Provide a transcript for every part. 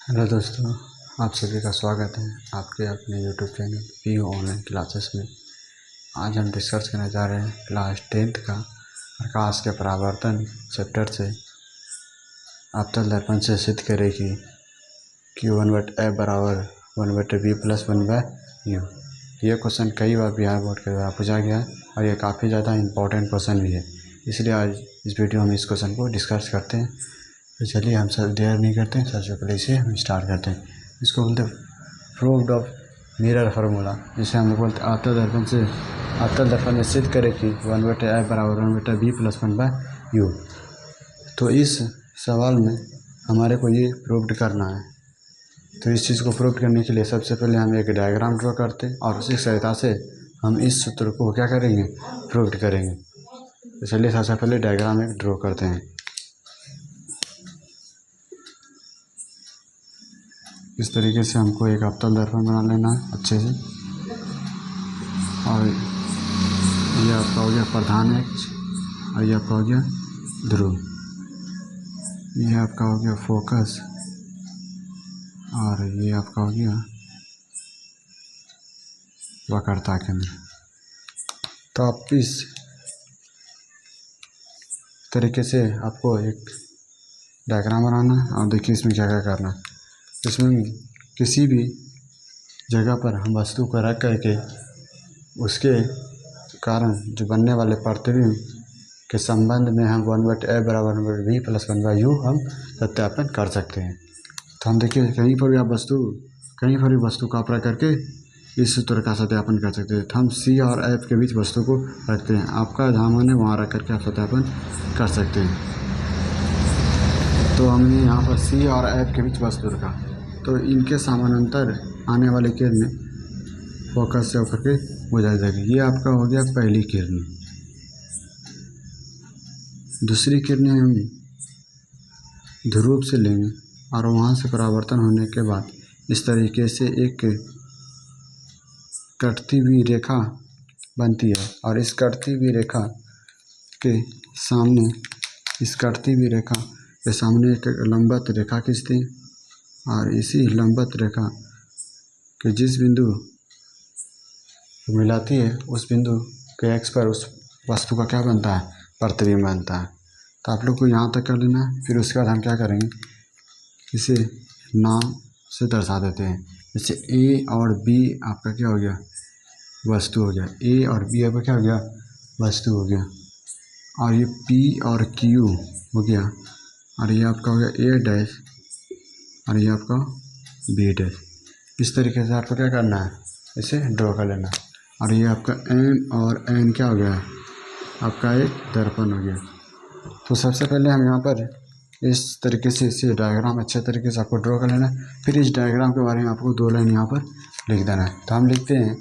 Hello दोस्तों, आप सभी का स्वागत है आपके अपने YouTube channel PU online classes में। आज हम डिस्कस करने जा रहे हैं क्लास 10th का प्रकाश के परावर्तन चैप्टर से अवतल दर्पण से सिद्ध करें कि Q1/F बराबर 1/V प्लस 1/U। ये क्वेश्चन कई बार बिहार बोर्ड के द्वारा पूछा गया है और ये काफ़ी ज़्यादा इम्पोर्टेंट क्वेश्चन भी है, इसलिए आज इस वीडियो में इस क्वेश्चन को डिस्कस करते हैं। तो चलिए हम सब देर नहीं करते हैं, सबसे पहले इसे हम स्टार्ट करते हैं। इसको बोलते हैं प्रूव्ड ऑफ मिरर फार्मूला, जिसे हम लोग बोलते हैं अवतल दर्पण में सिद्ध करें कि 1/F बराबर 1/V प्लस 1/U। तो इस सवाल में हमारे को ये प्रूव्ड करना है। तो इस चीज़ को प्रूव करने के लिए सबसे पहले हम एक डायग्राम ड्रॉ करते हैं और उसी सहायता से हम इस सूत्र को क्या करेंगे, प्रूव करेंगे। तो चलिए सबसे पहले डायग्राम एक ड्रॉ करते हैं। इस तरीके से हमको एक अवतल दर्पण बना लेना है अच्छे से। और ये आपका हो गया प्रधान अक्ष और ये आपका हो गया ध्रुव, ये आपका हो गया फोकस और ये आपका हो गया वक्रता केंद्र। तो आप इस तरीके से आपको एक डायग्राम बनाना है और देखिए इसमें क्या क्या करना है। इसमें किसी भी जगह पर हम वस्तु को रख करके उसके कारण जो बनने वाले प्रतिबिंब के संबंध में हम 1/F बराबर 1/V प्लस 1/U हम सत्यापन कर सकते हैं। तो हम देखिए कहीं पर भी वस्तु का प्रयोग करके इस सूत्र का सत्यापन कर सकते हैं। तो हम C और F के बीच वस्तु को रखते हैं, आपका जहाँ मन है वहाँ रख करके आप सत्यापन कर सकते हैं। तो हमने यहाँ पर C और F के बीच वस्तु रखा, तो इनके समानांतर आने वाली किरण फोकस से होकर के बुझाई जाएगी। ये आपका हो गया पहली किरण। दूसरी किरणें हम ध्रुव से लेंगे और वहाँ से परावर्तन होने के बाद इस तरीके से एक कटती हुई रेखा बनती है और इस कटती हुई रेखा के सामने एक लंबवत रेखा खींचते हैं और इसी लंबवत रेखा के जिस बिंदु को मिलाती है उस बिंदु के एक्स पर उस वस्तु का क्या बनता है, प्रतिबिंब बनता है। तो आप लोग को यहाँ तक कर लेना है। फिर उसके बाद हम क्या करेंगे, इसे नाम से दर्शा देते हैं। जैसे A और B आपका क्या हो गया, वस्तु हो गया। A और B आपका क्या हो गया, वस्तु हो गया। और ये P और Q हो गया और ये आपका हो गया A डैश और ये आपका B डैश। इस तरीके से आपको क्या करना है, इसे ड्रॉ कर लेना। और ये आपका M और N क्या हो गया, आपका एक दर्पण हो गया। तो सबसे पहले हम यहाँ पर इस तरीके से इसे डायग्राम अच्छे तरीके से आपको ड्रॉ कर लेना है। फिर इस डायग्राम के बारे में आपको 2 लाइन यहाँ पर लिख देना है। तो हम लिखते हैं,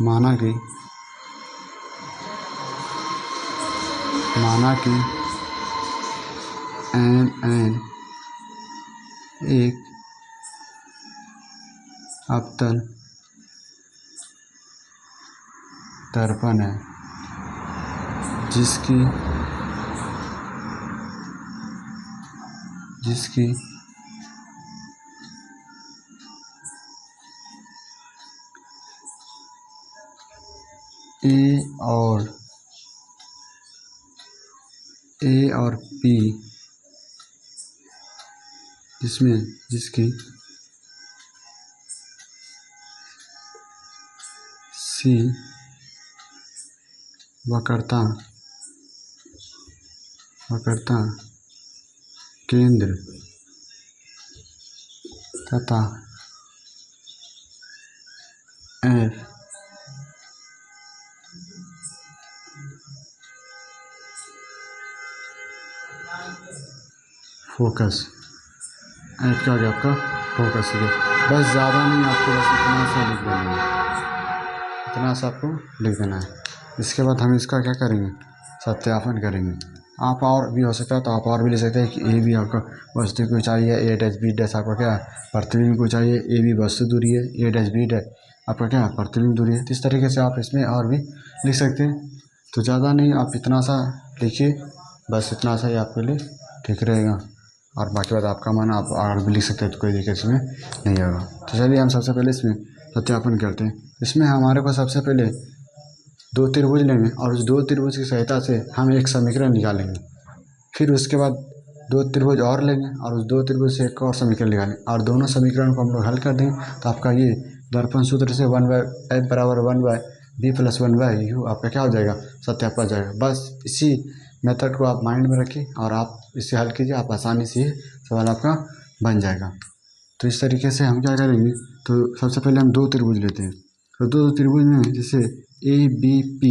माना कि NN एक अवतल दर्पण है जिसकी A और P जिसकी C वक्रता केंद्र तथा F फोकस। F क्या हो गया, आपका फोकस हो गया। बस ज़्यादा नहीं, आपको बस इतना सा लिख देना है, इतना सा आपको लिख देना है। इसके बाद हम इसका क्या करेंगे, सत्यापन करेंगे। आप और भी हो सकता है तो आप और भी ले सकते हैं कि A भी आपका वस्तु की ऊंचाई है, A डैश B डैश आपका क्या प्रतिबिंब की ऊंचाई है, A भी वस्तु दूरी है, A डैश B डैश आपका क्या प्रतिबिंब दूरी है। तो इस तरीके से आप इसमें और भी लिख सकते हैं। तो ज़्यादा नहीं, आप इतना सा लिखिए, बस इतना सा ही आपके लिए ठीक रहेगा। और बाकी बात आपका मन, आप आगे भी लिख सकते हैं तो कोई दिक्कत इसमें नहीं होगा। तो चलिए हम सबसे पहले इसमें सत्यापन करते हैं। इसमें हमारे को सबसे पहले दो त्रिभुज लेंगे और उस दो त्रिभुज की सहायता से हम एक समीकरण निकालेंगे। फिर उसके बाद दो त्रिभुज और लेंगे और उस दो त्रिभुज से एक और समीकरण निकालेंगे और दोनों समीकरण को हम लोग हल कर देंगे। तो आपका ये दर्पण सूत्र से 1/f बराबर 1/b+1/u आपका क्या हो जाएगा, सत्यापन हो जाएगा। बस इसी मेथड को आप माइंड में रखिए और आप इसे हल कीजिए, आप आसानी से ये सवाल आपका बन जाएगा। तो इस तरीके से हम क्या करेंगे, तो सबसे पहले हम दो त्रिभुज लेते हैं। तो दो त्रिभुज में जैसे ABP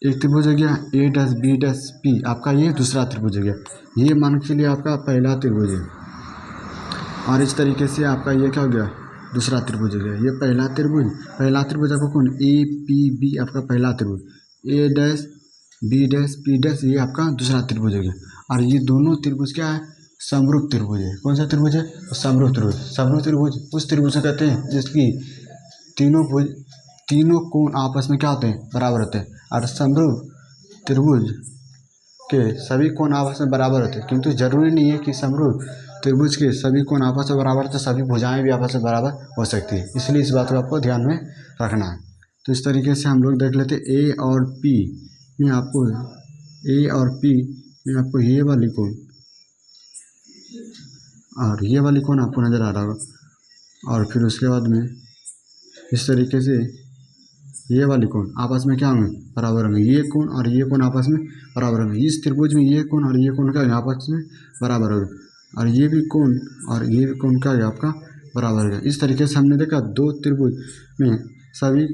एक त्रिभुज हो गया, A', B', P आपका ये दूसरा त्रिभुज हो गया। ये मान के लिए आपका पहला त्रिभुज है और इस तरीके से आपका ये क्या हो गया, दूसरा त्रिभुज हो गया। ये पहला त्रिभुज आपका कौन, APB आपका पहला त्रिभुज, A', B', P' ये आपका दूसरा त्रिभुज हो गया। और ये दोनों त्रिभुज क्या है, समरूप त्रिभुज है। कौन सा त्रिभुज है, समरूप त्रिभुज। समरूप त्रिभुज उस त्रिभुज को कहते हैं जिसकी तीनों कोण आपस में क्या होते हैं, बराबर होते हैं। और समरूप त्रिभुज के सभी कोण आपस में बराबर होते हैं, किंतु जरूरी नहीं है कि समरूप त्रिभुज के सभी कोण आपस में बराबर तो सभी भुजाएं भी आपस में बराबर हो सकती है, इसलिए इस बात को आपको ध्यान में रखना है। तो इस तरीके से हम लोग देख लेते हैं A और P में आपको ये वाली कोण और ये वाली कोण आपको नज़र आ रहा होगा। और फिर उसके बाद में इस तरीके से ये वाली कोण आपस में क्या होंगे, बराबर होंगे। ये कोण और ये कोण आपस में बराबर होंगे। इस त्रिभुज में ये कोण और ये कोण क्या आपस में बराबर होगा और ये भी कोण और ये भी कोण क्या है आपका बराबर होगा। इस तरीके से हमने देखा दो त्रिभुज में सभी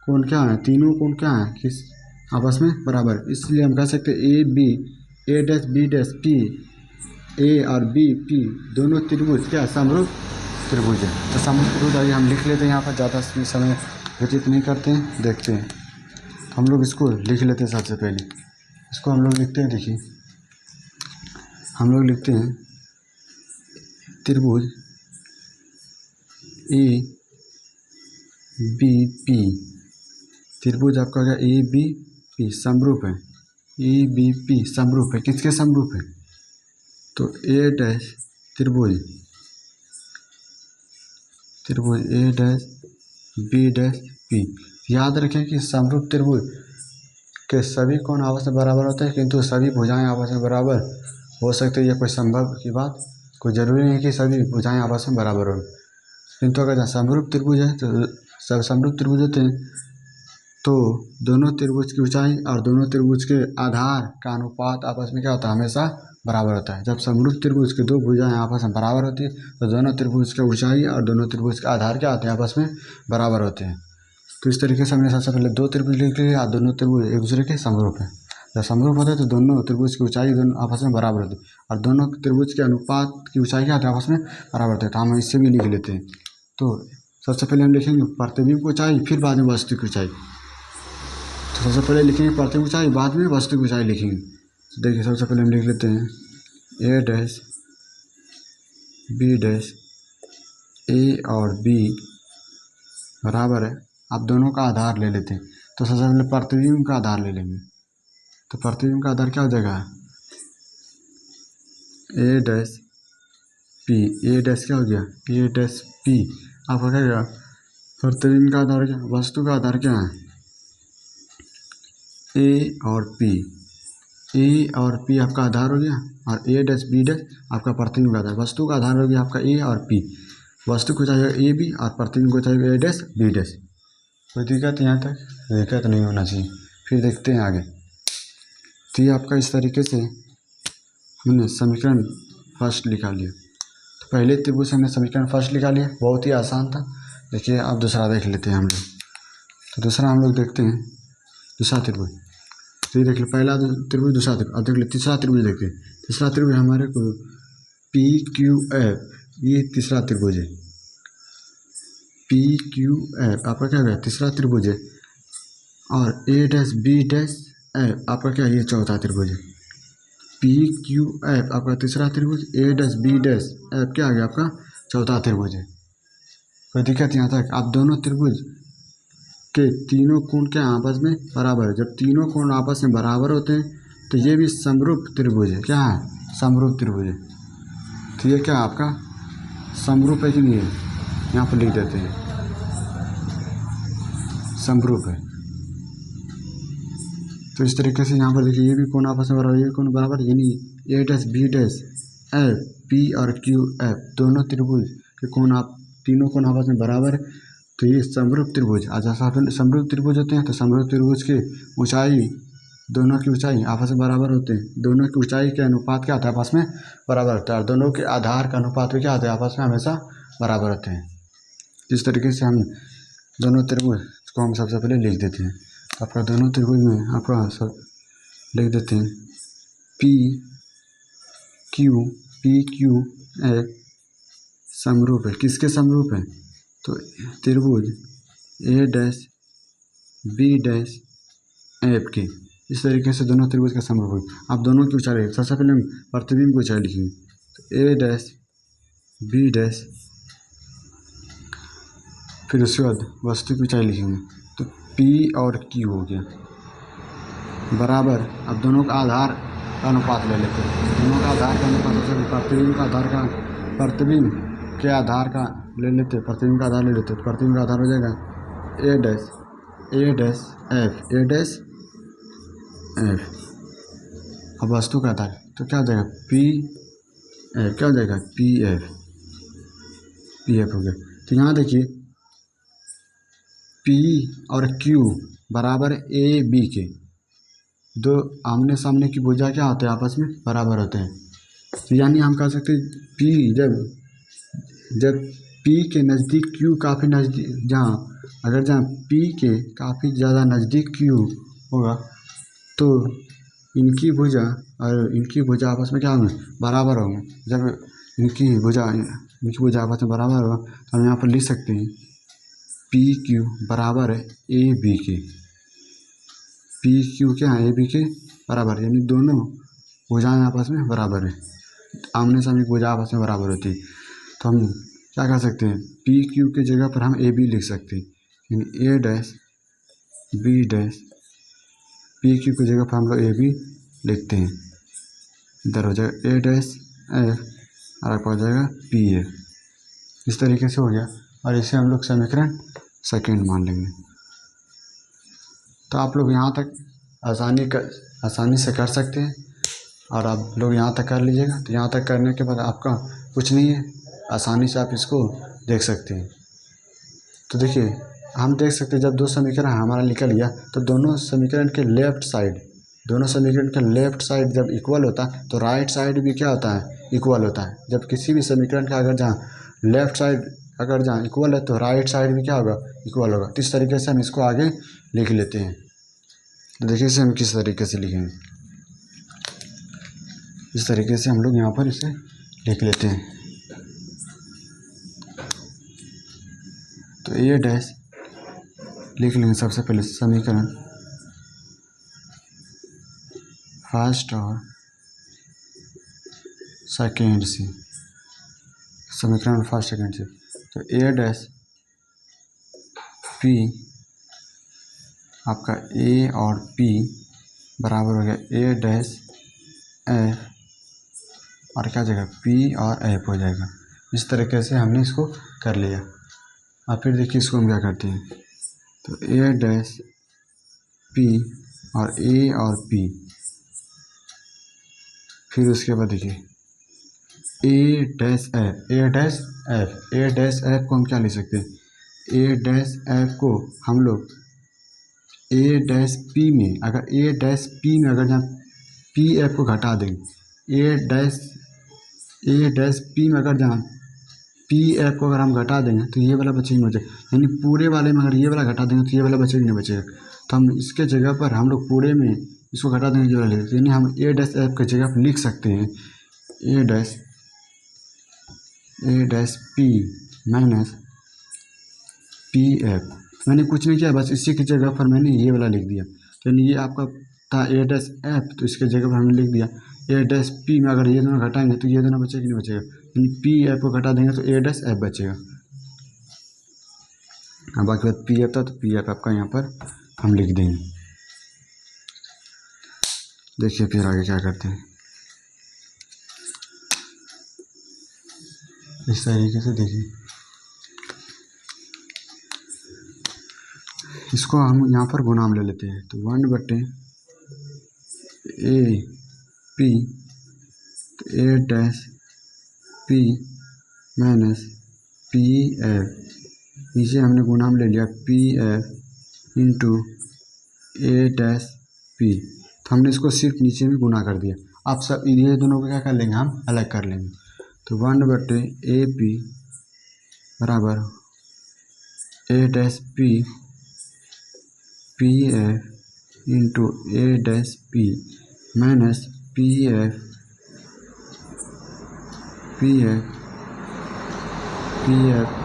कोण क्या है, तीनों कोण क्या है, किस आपस में बराबर। इसलिए हम कह सकते हैं A', B', A और B, P दोनों त्रिभुज क्या समरूप त्रिभुज है। तो समरूप त्रिभुज आइए हम लिख लेते हैं। यहाँ पर ज़्यादा समय व्यतीत नहीं करते हैं, देखते हैं। तो हम लोग इसको लिख लेते हैं। सबसे पहले इसको हम लोग लिखते हैं, देखिए हम लोग लिखते हैं त्रिभुज ABP। त्रिभुज आपका क्या ABP समरूप है, ABP समरूप है। किसके समरूप है, तो A' त्रिभुज A', B', P। याद रखें कि समरूप त्रिभुज के सभी कोण आपस में बराबर होते हैं, किंतु सभी भुजाएं आपस में बराबर हो सकते हैं। यह कोई संभव की बात, कोई ज़रूरी नहीं कि सभी भुजाएं आपस में बराबर हो। किंतु अगर समरूप त्रिभुज है तो सब समरूप त्रिभुज होते हैं, तो दोनों त्रिभुज की ऊंचाई और दोनों त्रिभुज के आधार का अनुपात आपस में क्या होता है, हमेशा बराबर होता है। जब समरूप त्रिभुज की दो भुजाएं आपस में बराबर होती है तो दोनों त्रिभुज की ऊंचाई और दोनों त्रिभुज के आधार क्या होते हैं, आपस में बराबर होते हैं। तो इस तरीके से हमने सबसे पहले दो त्रिभुज लिख लिया, दोनों त्रिभुज एक दूसरे के समरूप है। जब समरूप होते हैं तो दोनों त्रिभुज की ऊंचाई दोनों आपस में बराबर होती है और दोनों त्रिभुज के अनुपात की ऊंचाई क्या होती है, आपस में बराबर होते हैं। तो हम इससे भी लिख लेते हैं। तो सबसे पहले हम लिखेंगे प्रतिबिंब की ऊंचाई, फिर बाद में वास्तविक ऊंचाई। तो सबसे पहले लिखेंगे प्रतिबिंब ऊंचाई, बाद में वास्तविक ऊंचाई लिखेंगे। तो देखिए सबसे पहले हम लिख लेते हैं A', B', A और B बराबर है। आप दोनों का आधार ले लेते हैं। तो सबसे पहले प्रतिबिंब का आधार ले लेंगे। तो प्रतिबिंब का आधार क्या हो जाएगा, A', P। क्या हो गया, A', P। आपका क्या होगा, प्रतिबिंब का आधार क्या, वस्तु का आधार क्या है, A और P आपका आधार हो गया और A', B' आपका प्रतिबिंब का आधार। वस्तु का आधार हो गया आपका A और P। वस्तु को चाहिए AB और प्रतिबिंब को चाहिए A', B'। कोई दिक्कत यहाँ तक, दिक्कत नहीं होना चाहिए। फिर देखते हैं आगे। तो ये आपका इस तरीके से हमने समीकरण फर्स्ट लिखा लिया। तो पहले त्रिभुज से हमने समीकरण फर्स्ट लिखा लिया, बहुत ही आसान था। देखिए अब दूसरा देख लेते हैं हम लोग। तो दूसरा हम लोग देखते हैं दूसरा त्रिभुज। तो ये देख लो पहला त्रिभुज, दूसरा त्रिभुज। अब देख लो तीसरा त्रिभुज देखते हैं। तीसरा त्रिभुज हमारे को PQF, ये तीसरा त्रिभुज है। PQF आपका क्या है, तीसरा त्रिभुज है। और A', B', F आपका क्या है, ये चौथा त्रिभुज है। PQF आपका तीसरा त्रिभुज, A', B', F क्या आ गया आपका चौथा त्रिभुज है। कोई दिक्कत यहाँ तक। आप दोनों त्रिभुज के तीनों कोण क्या आपस में बराबर है। जब तीनों कोण आपस में बराबर होते हैं तो ये भी समरूप त्रिभुज है। क्या है, समरूप त्रिभुज है। तो ये क्या आपका समरूप है कि नहीं है, यहाँ पर लिख देते हैं समरूप है। तो इस तरीके से यहाँ पर देखिए ये भी कोण आपस में बराबर, ये कोण बराबर, यानी A dash B dash F P और क्यू एफ दोनों त्रिभुज के कोण आप तीनों कोण आपस में बराबर है। तो ये समरूप त्रिभुज, जैसा समरूप त्रिभुज होते हैं तो समरूप त्रिभुज की ऊंचाई, दोनों की ऊंचाई आपस में बराबर होते हैं। दोनों की ऊंचाई के अनुपात क्या होता है, आपस में बराबर होता है। और दोनों के आधार का अनुपात भी क्या होता है, आपस में हमेशा बराबर होते हैं। इस तरीके से हम दोनों त्रिभुज को हम सबसे पहले लिख देते हैं। आपका दोनों त्रिभुज में आपका सब लिख देते हैं पी क्यू एफ समरूप है। किसके समरूप है, तो त्रिभुज ए डैश बी डैश एफ के। इस तरीके से दोनों त्रिभुज का समरूप है। आप दोनों की ऊंचाई, सबसे पहले हम प्रतिबिंब की ऊंचाई लिखेंगे, तो ए डैश बी डैश, फिर उसके बाद वस्तु की ऊंचाई लिखेंगे, तो पी और क्यू हो गया बराबर। अब दोनों का आधार का अनुपात ले लेते हैं। दोनों का आधार का अनुपात हो, प्रतिबिंब का आधार का, प्रतिबिंब के आधार का ले लेते हैं, प्रतिबिंब का आधार ले लेते हैं। प्रतिबिंब का आधार हो जाएगा ए डैश एफ, ए डैश एफ। अब वस्तु का आधार तो क्या हो जाएगा पी एफ, क्या हो जाएगा पी एफ हो गया। तो यहाँ देखिए पी और क्यू बराबर ए बी के, दो आमने सामने की भुजा क्या होते हैं, आपस में बराबर होते हैं। तो यानी हम कह सकते हैं पी जब पी के नज़दीक क्यू काफ़ी नज़दीक, जहाँ पी के काफ़ी ज़्यादा नज़दीक क्यू होगा तो इनकी भुजा और इनकी भुजा आपस में क्या होंगे, बराबर होंगे। जब इनकी भुजा आपस में बराबर होगा तो हम यहाँ पर लिख सकते हैं पी क्यू बराबर है ए बी के। पी क्यू क्या है, ए बी के बराबर, यानी दोनों भुजाएं आपस में बराबर है। आमने सामने की भुजा आपस में बराबर होती है। तो हम क्या कर सकते हैं, पी क्यू की जगह पर हम ए बी लिख सकते हैं, यानी A dash B dash, P Q की जगह पर हम लोग ए बी लिखते हैं। इधर हो जाएगा ए डैश एफ और आपका हो जाएगा पी एफ। इस तरीके से हो गया और इसे हम लोग समीकरण सेकेंड मान लेंगे। तो आप लोग यहाँ तक आसानी से कर सकते हैं और आप लोग यहाँ तक कर लीजिएगा। तो यहाँ तक करने के बाद आपका कुछ नहीं है, आसानी से आप इसको देख सकते हैं। तो देखिए हम देख सकते हैं जब दो समीकरण हमारा निकल गया तो दोनों समीकरण के लेफ्ट साइड जब इक्वल होता है तो राइट साइड भी क्या होता है, इक्वल होता है। जब किसी भी समीकरण का अगर जहाँ लेफ्ट साइड अगर जहाँ इक्वल है तो राइट साइड भी क्या होगा, इक्वल होगा। तो इस तरीके से हम इसको आगे लिख लेते हैं। तो देखिए इसे हम किस तरीके से लिखेंगे, इस तरीके से हम लोग यहाँ पर इसे लिख लेते हैं। तो ए डैश लिख लेंगे सबसे पहले समीकरण फर्स्ट और सेकेंड से, समीकरण फर्स्ट सेकेंड से। तो ए डैश पी, आपका ए और पी बराबर हो गया ए डैश एफ और क्या जाएगा पी और एफ हो जाएगा। इस तरीके से हमने इसको कर लिया। और फिर देखिए इसको हम क्या करते हैं, तो ए डैश पी और ए और पी, फिर उसके बाद देखिए ए डैश एफ को हम क्या लिख सकते हैं, ए डैश एफ को हम लोग ए डैश पी में, अगर ए डैश पी में अगर जहाँ पी एफ को घटा देंगे, ए डैश पी में अगर जहाँ पी एफ को अगर हम घटा देंगे तो ये वाला बचेगा नहीं बचेगा, यानी पूरे वाले में अगर ये वाला घटा देंगे तो ये वाला बचेगा नहीं बचेगा। तो हम इसके जगह पर हम लोग पूरे में इसको घटा देंगे, ये वाला लिख, यानी हम ए डैश एफ की जगह पर लिख सकते हैं A dash P minus P F. मैंने कुछ नहीं किया, बस इसी की जगह पर मैंने ये वाला लिख दिया। तो यानी ये आपका था ए डैश एफ, तो इसके जगह पर हमने लिख दिया ए डैश पी में। अगर ये दोनों घटाएंगे तो ये दोनों बचेगा नहीं बचेगा, यानी पी एफ को घटा देंगे तो ए डैश एफ बचेगा। अब बाकी बात पी एफ था तो पी एफ आपका यहाँ पर हम लिख देंगे। देखिए फिर आगे क्या करते हैं। इस तरीके से देखिए, इसको हम यहाँ पर गुणाम ले लेते हैं। तो 1/AP A dash P minus PF, इसे हमने गुणाम ले लिया PF into A dash P। तो हमने इसको सिर्फ नीचे में गुना कर दिया। आप सब ये दोनों को क्या कर लेंगे, हम अलग कर लेंगे। तो 1/AP बराबर A dash P PF into A dash P minus PF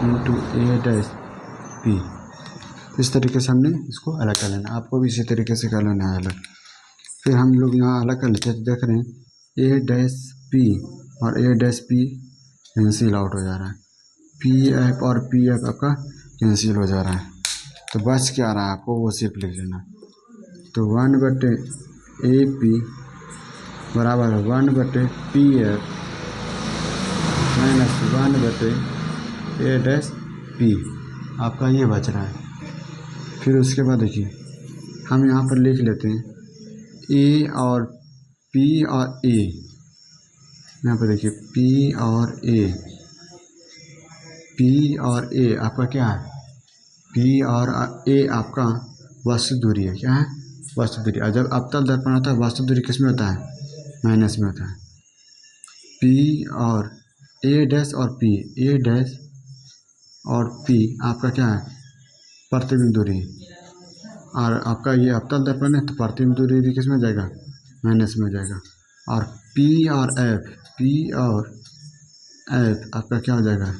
into A dash P। इस तरीके से हमने इसको अलग कर लेना, आपको भी इसी तरीके से कर लेना है अलग। फिर हम लोग यहाँ अलग कर लेते हैं, तो देख रहे हैं A डैश P और A dash P cancel out हो जा रहा है, PF और PF आपका कैंसिल हो जा रहा है। तो बच क्या रहा है, आपको वो सिर्फ लिख लेना। तो 1/AP बराबर 1/PF minus 1/A dash P, आपका ये बच रहा है। फिर उसके बाद देखिए हम यहाँ पर लिख लेते हैं A और P और A, यहाँ पर देखिए P और A आपका क्या है, P और A आपका वास्तविक दूरी है। क्या है, वास्तविक दूरी। और जब अवतल दर्पण होता है वास्तविक दूरी किस में होता है, माइनस में होता है। P और A डैश और P, A डैश और P आपका क्या है, प्रतिबिंब दूरी। और आपका ये अवतल दर्पण है तो प्रतिबिंब दूरी भी किस में जाएगा, माइनस में हो जाएगा। और P और F आपका क्या हो जाएगा,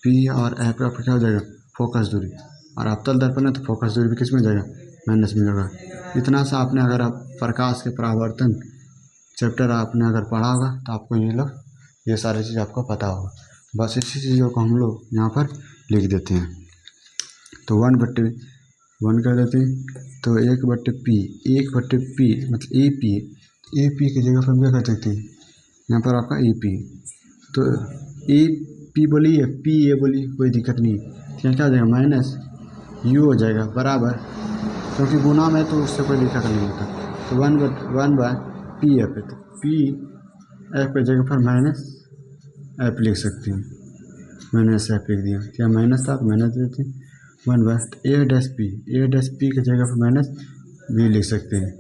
P और F आपका क्या हो जाएगा, फोकस दूरी। और अवतल दर्पण है तो फोकस दूरी भी किस में जाएगा, माइनस में जाएगा। इतना सा आपने अगर आप प्रकाश के परावर्तन चैप्टर आपने अगर पढ़ा होगा तो आपको ये सारी चीज़ आपको पता होगा। बस इसी चीज़ों को हम लोग यहाँ पर लिख देते हैं। तो 1/1 कर देते हैं। तो 1/P मतलब AP की जगह पर हम क्या कर सकते हैं, यहाँ पर आपका AP। तो AP बोलिए PA बोलिए, कोई दिक्कत नहीं। क्या क्या हो जाएगा, माइनस U हो जाएगा बराबर, क्योंकि गुना में तो उससे कोई दिक्कत नहीं होता। तो 1/PF है, तो PF की जगह पर माइनस F लिख सकते हैं, माइनस F लिख दिया। क्या माइनस था, माइनस देते हैं। 1/A डैश P की जगह पर माइनस B लिख सकते हैं।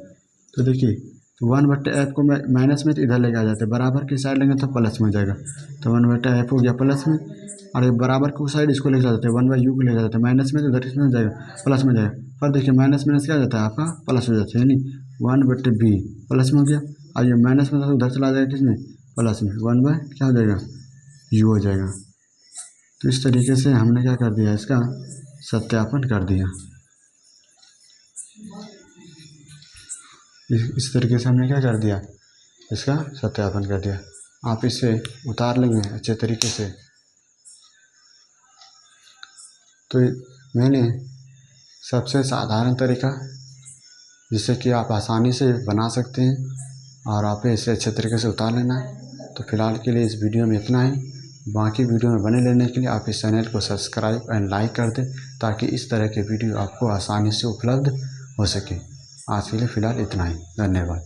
तो देखिए, तो 1/F को माइनस में तो इधर लेके आ जाते हैं, बराबर की साइड लेंगे तो प्लस में हो जाएगा। तो 1/F हो गया प्लस में, और ये बराबर की साइड इसको ले जाते हैं, 1/U को ले जाते हैं माइनस में, तो इधर किसमें हो जाएगा, प्लस में जाएगा। पर देखिए माइनस क्या हो जाता है, आपका प्लस हो जाता है, यानी 1/B प्लस में हो गया। और ये माइनस में तो उधर चला जाएगा किसमें, प्लस में, 1/ क्या हो जाएगा, U हो जाएगा। तो इस तरीके से हमने क्या कर दिया, इसका सत्यापन कर दिया। इस तरीके से हमने क्या कर दिया, इसका सत्यापन कर दिया। आप इसे उतार लेंगे अच्छे तरीके से। तो मैंने सबसे साधारण तरीका जिससे कि आप आसानी से बना सकते हैं, और आप इसे अच्छे तरीके से उतार लेना। तो फिलहाल के लिए इस वीडियो में इतना ही। बाकी वीडियो में बने रहने के लिए आप इस चैनल को सब्सक्राइब एंड लाइक कर दें, ताकि इस तरह के वीडियो आपको आसानी से उपलब्ध हो सके। आज के लिए फ़िलहाल इतना ही, धन्यवाद।